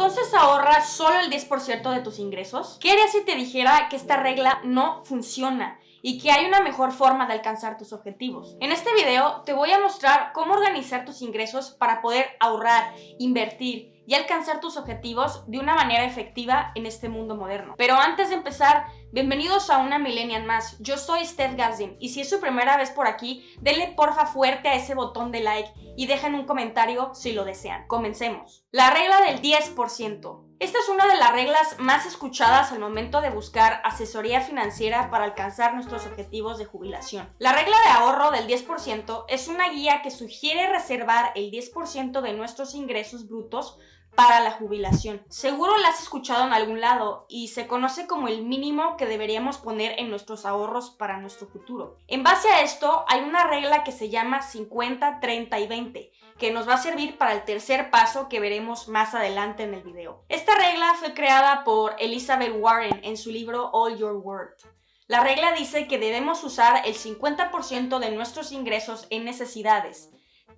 ¿Entonces ahorras solo el 10% de tus ingresos? ¿Qué harías si te dijera que esta regla no funciona y que hay una mejor forma de alcanzar tus objetivos? En este video te voy a mostrar cómo organizar tus ingresos para poder ahorrar, invertir y alcanzar tus objetivos de una manera efectiva en este mundo moderno. Pero antes de empezar, bienvenidos a una Millennial más. Yo soy Steph Gazdin y si es su primera vez por aquí, denle porfa fuerte a ese botón de like y dejen un comentario si lo desean. Comencemos. La regla del 10%. Esta es una de las reglas más escuchadas al momento de buscar asesoría financiera para alcanzar nuestros objetivos de jubilación. La regla de ahorro del 10% es una guía que sugiere reservar el 10% de nuestros ingresos brutos para la jubilación. Seguro la has escuchado en algún lado y se conoce como el mínimo que deberíamos poner en nuestros ahorros para nuestro futuro. En base a esto, hay una regla que se llama 50, 30 y 20, que nos va a servir para el tercer paso que veremos más adelante en el video. Esta regla fue creada por Elizabeth Warren en su libro All Your Worth. La regla dice que debemos usar el 50% de nuestros ingresos en necesidades,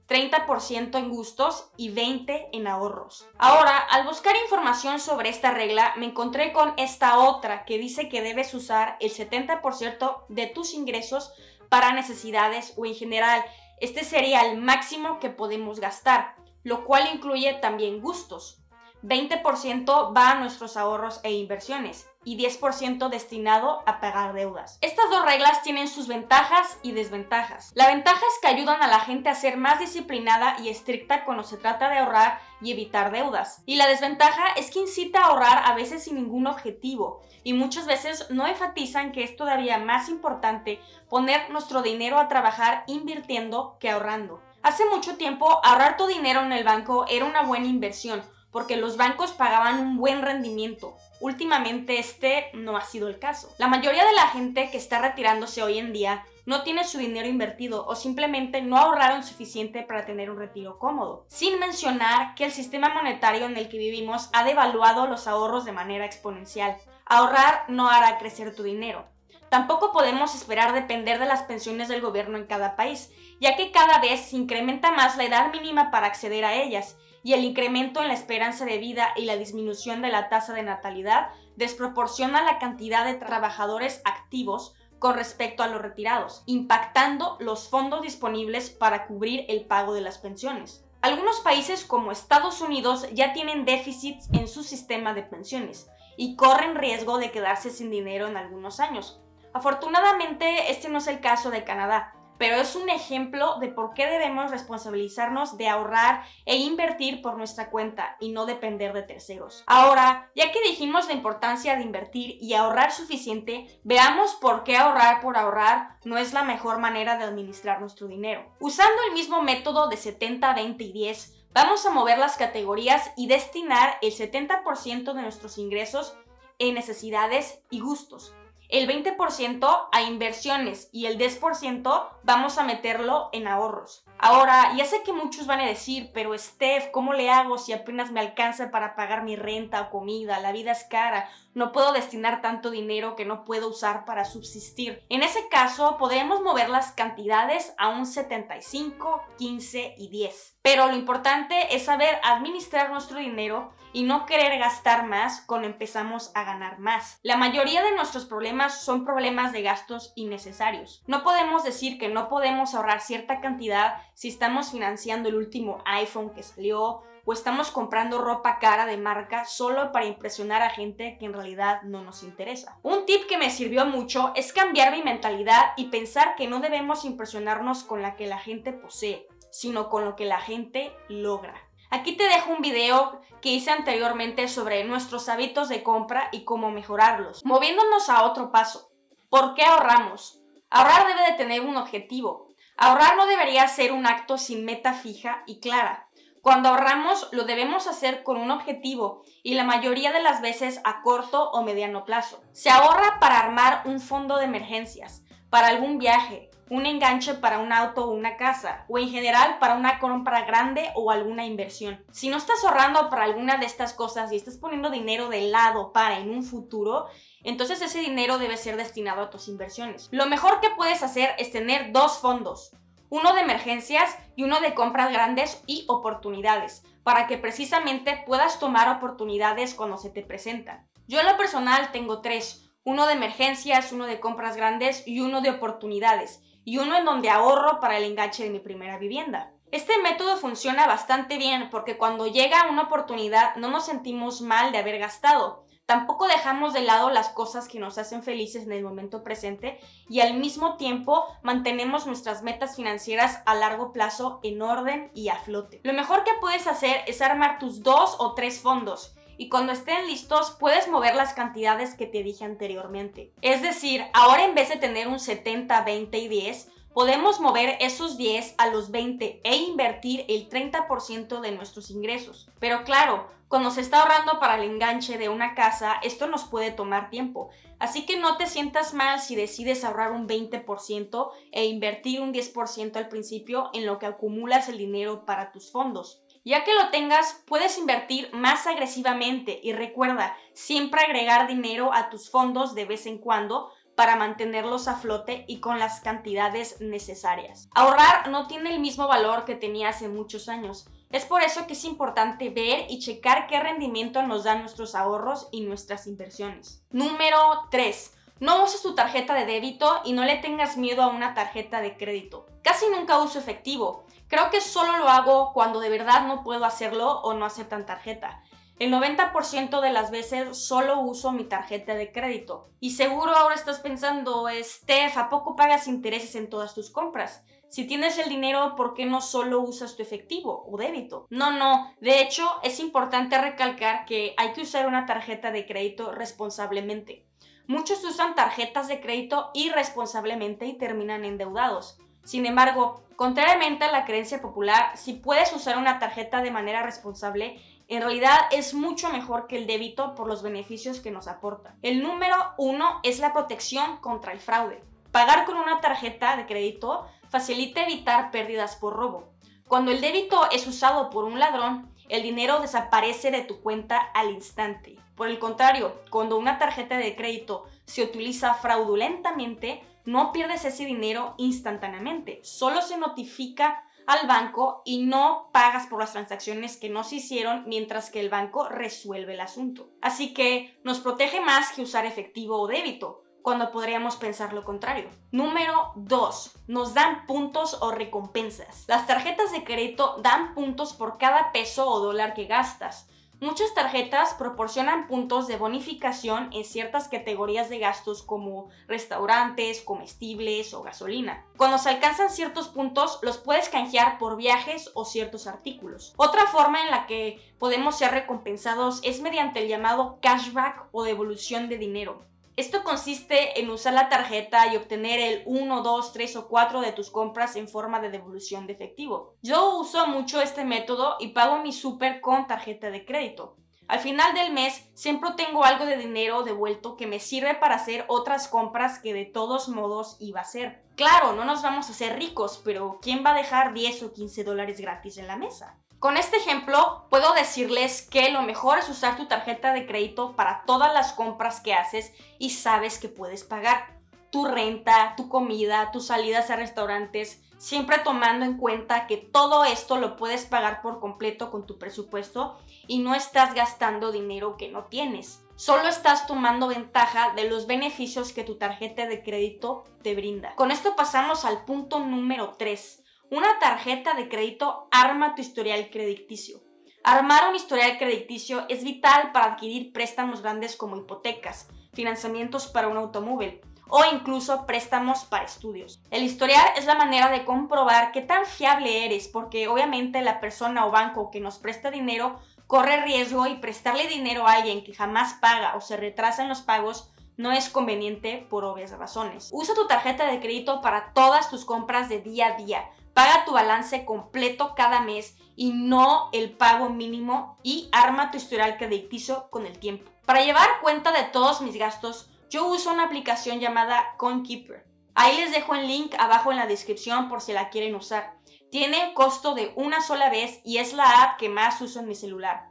30% en gustos y 20% en ahorros. Ahora, al buscar información sobre esta regla, me encontré con esta otra que dice que debes usar el 70% de tus ingresos para necesidades o en general. Este sería el máximo que podemos gastar, lo cual incluye también gustos. 20% va a nuestros ahorros e inversiones y 10% destinado a pagar deudas. Estas dos reglas tienen sus ventajas y desventajas. La ventaja es que ayudan a la gente a ser más disciplinada y estricta cuando se trata de ahorrar y evitar deudas. Y la desventaja es que incita a ahorrar a veces sin ningún objetivo y muchas veces no enfatizan que es todavía más importante poner nuestro dinero a trabajar invirtiendo que ahorrando. Hace mucho tiempo ahorrar tu dinero en el banco era una buena inversión porque los bancos pagaban un buen rendimiento. Últimamente este no ha sido el caso. La mayoría de la gente que está retirándose hoy en día no tiene su dinero invertido o simplemente no ahorraron suficiente para tener un retiro cómodo. Sin mencionar que el sistema monetario en el que vivimos ha devaluado los ahorros de manera exponencial. Ahorrar no hará crecer tu dinero. Tampoco podemos esperar depender de las pensiones del gobierno en cada país, ya que cada vez se incrementa más la edad mínima para acceder a ellas, y el incremento en la esperanza de vida y la disminución de la tasa de natalidad desproporciona la cantidad de trabajadores activos con respecto a los retirados, impactando los fondos disponibles para cubrir el pago de las pensiones. Algunos países como Estados Unidos ya tienen déficits en su sistema de pensiones y corren riesgo de quedarse sin dinero en algunos años. Afortunadamente, este no es el caso de Canadá, pero es un ejemplo de por qué debemos responsabilizarnos de ahorrar e invertir por nuestra cuenta y no depender de terceros. Ahora, ya que dijimos la importancia de invertir y ahorrar suficiente, veamos por qué ahorrar por ahorrar no es la mejor manera de administrar nuestro dinero. Usando el mismo método de 70, 20 y 10, vamos a mover las categorías y destinar el 70% de nuestros ingresos en necesidades y gustos, el 20% a inversiones y el 10% vamos a meterlo en ahorros. Ahora, ya sé que muchos van a decir, pero Steph, ¿cómo le hago si apenas me alcanza para pagar mi renta o comida? La vida es cara, no puedo destinar tanto dinero que no puedo usar para subsistir. En ese caso, podemos mover las cantidades a un 75, 15 y 10. Pero lo importante es saber administrar nuestro dinero y no querer gastar más cuando empezamos a ganar más. La mayoría de nuestros problemas son problemas de gastos innecesarios. No podemos decir que no podemos ahorrar cierta cantidad si estamos financiando el último iPhone que salió o estamos comprando ropa cara de marca solo para impresionar a gente que en realidad no nos interesa. Un tip que me sirvió mucho es cambiar mi mentalidad y pensar que no debemos impresionarnos con la que la gente posee, sino con lo que la gente logra. Aquí te dejo un video que hice anteriormente sobre nuestros hábitos de compra y cómo mejorarlos. Moviéndonos a otro paso. ¿Por qué ahorramos? Ahorrar debe de tener un objetivo. Ahorrar no debería ser un acto sin meta fija y clara. Cuando ahorramos lo debemos hacer con un objetivo y la mayoría de las veces a corto o mediano plazo. Se ahorra para armar un fondo de emergencias, para algún viaje, un enganche para un auto o una casa, o en general para una compra grande o alguna inversión. Si no estás ahorrando para alguna de estas cosas y estás poniendo dinero de lado para en un futuro, entonces ese dinero debe ser destinado a tus inversiones. Lo mejor que puedes hacer es tener dos fondos. uno de emergencias y uno de compras grandes y oportunidades, para que precisamente puedas tomar oportunidades cuando se te presentan. Yo en lo personal tengo 3, uno de emergencias, uno de compras grandes y uno de oportunidades, y uno en donde ahorro para el enganche de mi primera vivienda. Este método funciona bastante bien porque cuando llega una oportunidad no nos sentimos mal de haber gastado. Tampoco dejamos de lado las cosas que nos hacen felices en el momento presente y al mismo tiempo mantenemos nuestras metas financieras a largo plazo en orden y a flote. Lo mejor que puedes hacer es armar tus 2 o 3 fondos y cuando estén listos puedes mover las cantidades que te dije anteriormente. Es decir, ahora en vez de tener un 70, 20 y 10, podemos mover esos 10 a los 20 e invertir el 30% de nuestros ingresos. Pero claro, cuando se está ahorrando para el enganche de una casa, esto nos puede tomar tiempo. Así que no te sientas mal si decides ahorrar un 20% e invertir un 10% al principio en lo que acumulas el dinero para tus fondos. Ya que lo tengas, puedes invertir más agresivamente y recuerda, siempre agregar dinero a tus fondos de vez en cuando para mantenerlos a flote y con las cantidades necesarias. Ahorrar no tiene el mismo valor que tenía hace muchos años. Es por eso que es importante ver y checar qué rendimiento nos dan nuestros ahorros y nuestras inversiones. Número 3. No uses tu tarjeta de débito y no le tengas miedo a una tarjeta de crédito. Casi nunca uso efectivo. Creo que solo lo hago cuando de verdad no puedo hacerlo o no aceptan tarjeta. El 90% de las veces solo uso mi tarjeta de crédito. Y seguro ahora estás pensando, Steph, ¿a poco pagas intereses en todas tus compras? Si tienes el dinero, ¿por qué no solo usas tu efectivo o débito? No. De hecho, es importante recalcar que hay que usar una tarjeta de crédito responsablemente. Muchos usan tarjetas de crédito irresponsablemente y terminan endeudados. Sin embargo, contrariamente a la creencia popular, si puedes usar una tarjeta de manera responsable, en realidad es mucho mejor que el débito por los beneficios que nos aporta. El número 1 es la protección contra el fraude. Pagar con una tarjeta de crédito facilita evitar pérdidas por robo. Cuando el débito es usado por un ladrón, el dinero desaparece de tu cuenta al instante. Por el contrario, cuando una tarjeta de crédito se utiliza fraudulentamente, no pierdes ese dinero instantáneamente, solo se notifica al banco y no pagas por las transacciones que no se hicieron mientras que el banco resuelve el asunto. Así que nos protege más que usar efectivo o débito, cuando podríamos pensar lo contrario. Número 2. Nos dan puntos o recompensas. Las tarjetas de crédito dan puntos por cada peso o dólar que gastas. Muchas tarjetas proporcionan puntos de bonificación en ciertas categorías de gastos como restaurantes, comestibles o gasolina. Cuando se alcanzan ciertos puntos, los puedes canjear por viajes o ciertos artículos. Otra forma en la que podemos ser recompensados es mediante el llamado cashback o devolución de dinero. Esto consiste en usar la tarjeta y obtener el 1, 2, 3 o 4 de tus compras en forma de devolución de efectivo. Yo uso mucho este método y pago mi súper con tarjeta de crédito. Al final del mes siempre tengo algo de dinero devuelto que me sirve para hacer otras compras que de todos modos iba a hacer. Claro, no nos vamos a hacer ricos, pero ¿quién va a dejar 10 o 15 dólares gratis en la mesa? Con este ejemplo, puedo decirles que lo mejor es usar tu tarjeta de crédito para todas las compras que haces y sabes que puedes pagar. Tu renta, tu comida, tus salidas a restaurantes, siempre tomando en cuenta que todo esto lo puedes pagar por completo con tu presupuesto y no estás gastando dinero que no tienes. Solo estás tomando ventaja de los beneficios que tu tarjeta de crédito te brinda. Con esto pasamos al punto número 3. Una tarjeta de crédito arma tu historial crediticio. Armar un historial crediticio es vital para adquirir préstamos grandes como hipotecas, financiamientos para un automóvil o incluso préstamos para estudios. El historial es la manera de comprobar qué tan fiable eres, porque obviamente la persona o banco que nos presta dinero corre riesgo y prestarle dinero a alguien que jamás paga o se retrasa en los pagos no es conveniente por obvias razones. Usa tu tarjeta de crédito para todas tus compras de día a día. Paga tu balance completo cada mes y no el pago mínimo y arma tu historial crediticio con el tiempo. Para llevar cuenta de todos mis gastos, yo uso una aplicación llamada CoinKeeper. Ahí les dejo el link abajo en la descripción por si la quieren usar. Tiene costo de una sola vez y es la app que más uso en mi celular.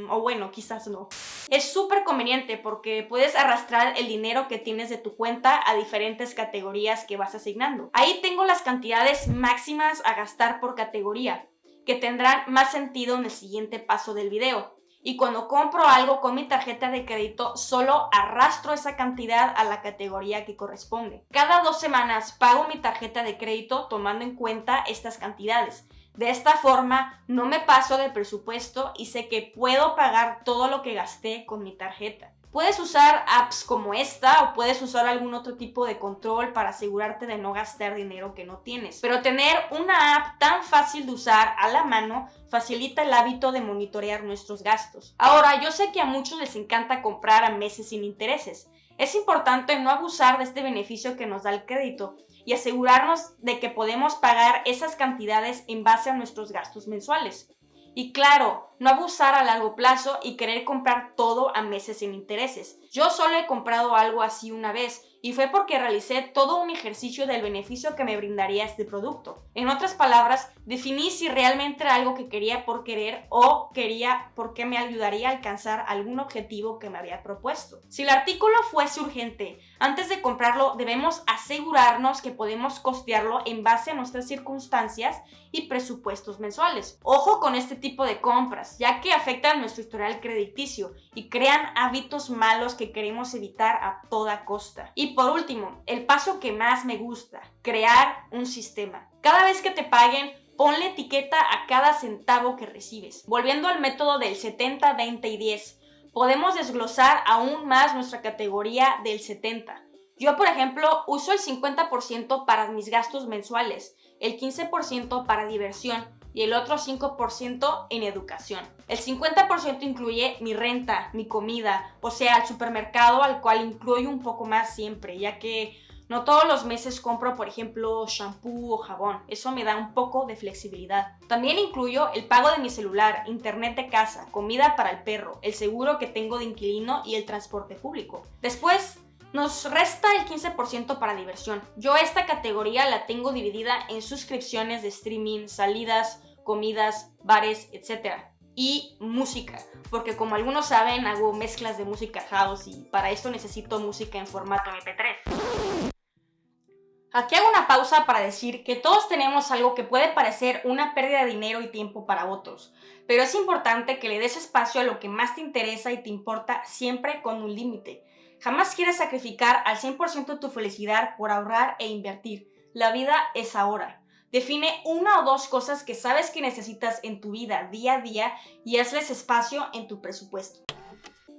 O bueno, quizás no. Es súper conveniente porque puedes arrastrar el dinero que tienes de tu cuenta a diferentes categorías que vas asignando. Ahí tengo las cantidades máximas a gastar por categoría, que tendrán más sentido en el siguiente paso del video. Y cuando compro algo con mi tarjeta de crédito, solo arrastro esa cantidad a la categoría que corresponde. Cada 2 semanas pago mi tarjeta de crédito tomando en cuenta estas cantidades. De esta forma, no me paso de presupuesto y sé que puedo pagar todo lo que gasté con mi tarjeta. Puedes usar apps como esta o puedes usar algún otro tipo de control para asegurarte de no gastar dinero que no tienes. Pero tener una app tan fácil de usar a la mano facilita el hábito de monitorear nuestros gastos. Ahora, yo sé que a muchos les encanta comprar a meses sin intereses. Es importante no abusar de este beneficio que nos da el crédito y asegurarnos de que podemos pagar esas cantidades en base a nuestros gastos mensuales. Y claro, no abusar a largo plazo y querer comprar todo a meses sin intereses. Yo solo he comprado algo así una vez y fue porque realicé todo un ejercicio del beneficio que me brindaría este producto. En otras palabras, definí si realmente era algo que quería por querer o quería porque me ayudaría a alcanzar algún objetivo que me había propuesto. Si el artículo fuese urgente, antes de comprarlo debemos asegurarnos que podemos costearlo en base a nuestras circunstancias y presupuestos mensuales. Ojo con este tipo de compras, ya que afectan nuestro historial crediticio y crean hábitos malos que queremos evitar a toda costa. Y por último, el paso que más me gusta, crear un sistema. Cada vez que te paguen, ponle etiqueta a cada centavo que recibes. Volviendo al método del 70, 20 y 10, podemos desglosar aún más nuestra categoría del 70. Yo, por ejemplo, uso el 50% para mis gastos mensuales, el 15% para diversión y el otro 5% en educación. El 50% incluye mi renta, mi comida, o sea, el supermercado al cual incluyo un poco más siempre, ya que no todos los meses compro, por ejemplo, shampoo o jabón. Eso me da un poco de flexibilidad. También incluyo el pago de mi celular, internet de casa, comida para el perro, el seguro que tengo de inquilino y el transporte público. Después, nos resta el 15% para diversión. Yo esta categoría la tengo dividida en suscripciones de streaming, salidas, comidas, bares, etc. Y música, porque como algunos saben, hago mezclas de música house y para esto necesito música en formato MP3. Aquí hago una pausa para decir que todos tenemos algo que puede parecer una pérdida de dinero y tiempo para otros, pero es importante que le des espacio a lo que más te interesa y te importa, siempre con un límite. Jamás quieras sacrificar al 100% tu felicidad por ahorrar e invertir. La vida es ahora. Define 1 o 2 cosas que sabes que necesitas en tu vida día a día y hazles espacio en tu presupuesto.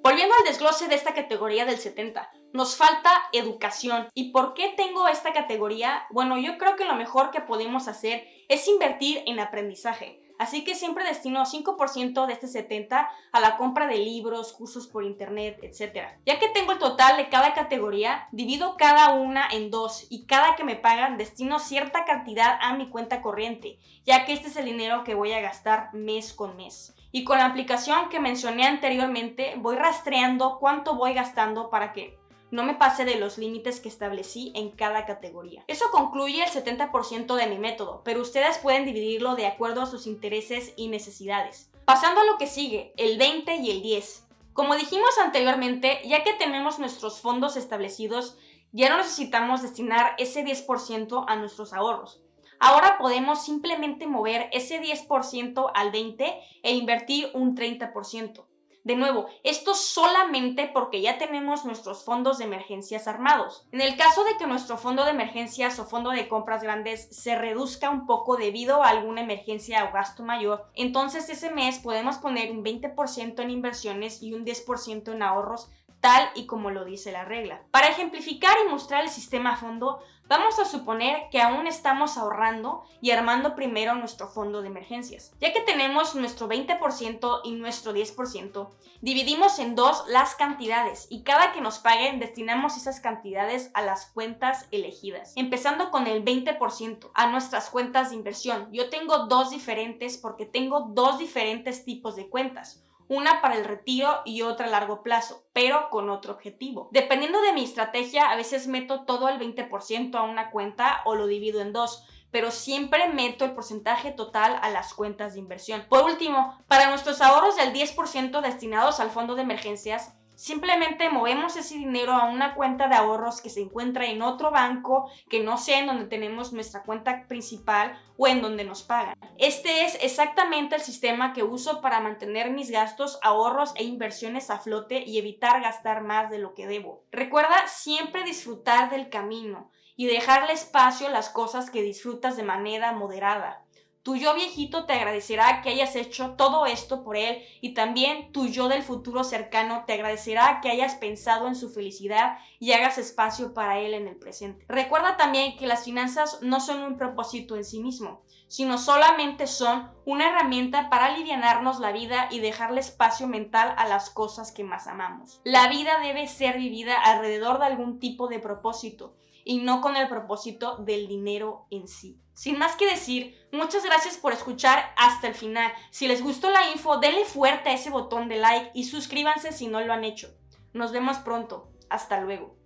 Volviendo al desglose de esta categoría del 70, nos falta educación. ¿Y por qué tengo esta categoría? Bueno, yo creo que lo mejor que podemos hacer es invertir en aprendizaje. Así que siempre destino 5% de este 70 a la compra de libros, cursos por internet, etc. Ya que tengo el total de cada categoría, divido cada una en 2 y cada que me pagan destino cierta cantidad a mi cuenta corriente, ya que este es el dinero que voy a gastar mes con mes. Y con la aplicación que mencioné anteriormente, voy rastreando cuánto voy gastando para que no me pase de los límites que establecí en cada categoría. Eso concluye el 70% de mi método, pero ustedes pueden dividirlo de acuerdo a sus intereses y necesidades. Pasando a lo que sigue, el 20 y el 10. Como dijimos anteriormente, ya que tenemos nuestros fondos establecidos, ya no necesitamos destinar ese 10% a nuestros ahorros. Ahora podemos simplemente mover ese 10% al 20% e invertir un 30%. De nuevo, esto solamente porque ya tenemos nuestros fondos de emergencias armados. En el caso de que nuestro fondo de emergencias o fondo de compras grandes se reduzca un poco debido a alguna emergencia o gasto mayor, entonces ese mes podemos poner un 20% en inversiones y un 10% en ahorros, tal y como lo dice la regla. Para ejemplificar y mostrar el sistema a fondo, vamos a suponer que aún estamos ahorrando y armando primero nuestro fondo de emergencias. Ya que tenemos nuestro 20% y nuestro 10%, dividimos en 2 las cantidades y cada que nos paguen destinamos esas cantidades a las cuentas elegidas. Empezando con el 20% a nuestras cuentas de inversión. Yo tengo 2 diferentes porque tengo 2 diferentes tipos de cuentas. Una para el retiro y otra a largo plazo, pero con otro objetivo. Dependiendo de mi estrategia, a veces meto todo el 20% a una cuenta o lo divido en 2, pero siempre meto el porcentaje total a las cuentas de inversión. Por último, para nuestros ahorros del 10% destinados al fondo de emergencias, simplemente movemos ese dinero a una cuenta de ahorros que se encuentra en otro banco que no sea en donde tenemos nuestra cuenta principal o en donde nos pagan. Este es exactamente el sistema que uso para mantener mis gastos, ahorros e inversiones a flote y evitar gastar más de lo que debo. Recuerda siempre disfrutar del camino y dejarle espacio a las cosas que disfrutas de manera moderada. Tu yo viejito te agradecerá que hayas hecho todo esto por él y también tu yo del futuro cercano te agradecerá que hayas pensado en su felicidad y hagas espacio para él en el presente. Recuerda también que las finanzas no son un propósito en sí mismo, sino solamente son una herramienta para alivianarnos la vida y dejarle espacio mental a las cosas que más amamos. La vida debe ser vivida alrededor de algún tipo de propósito y no con el propósito del dinero en sí. Sin más que decir, muchas gracias por escuchar hasta el final. Si les gustó la info, denle fuerte a ese botón de like y suscríbanse si no lo han hecho. Nos vemos pronto. Hasta luego.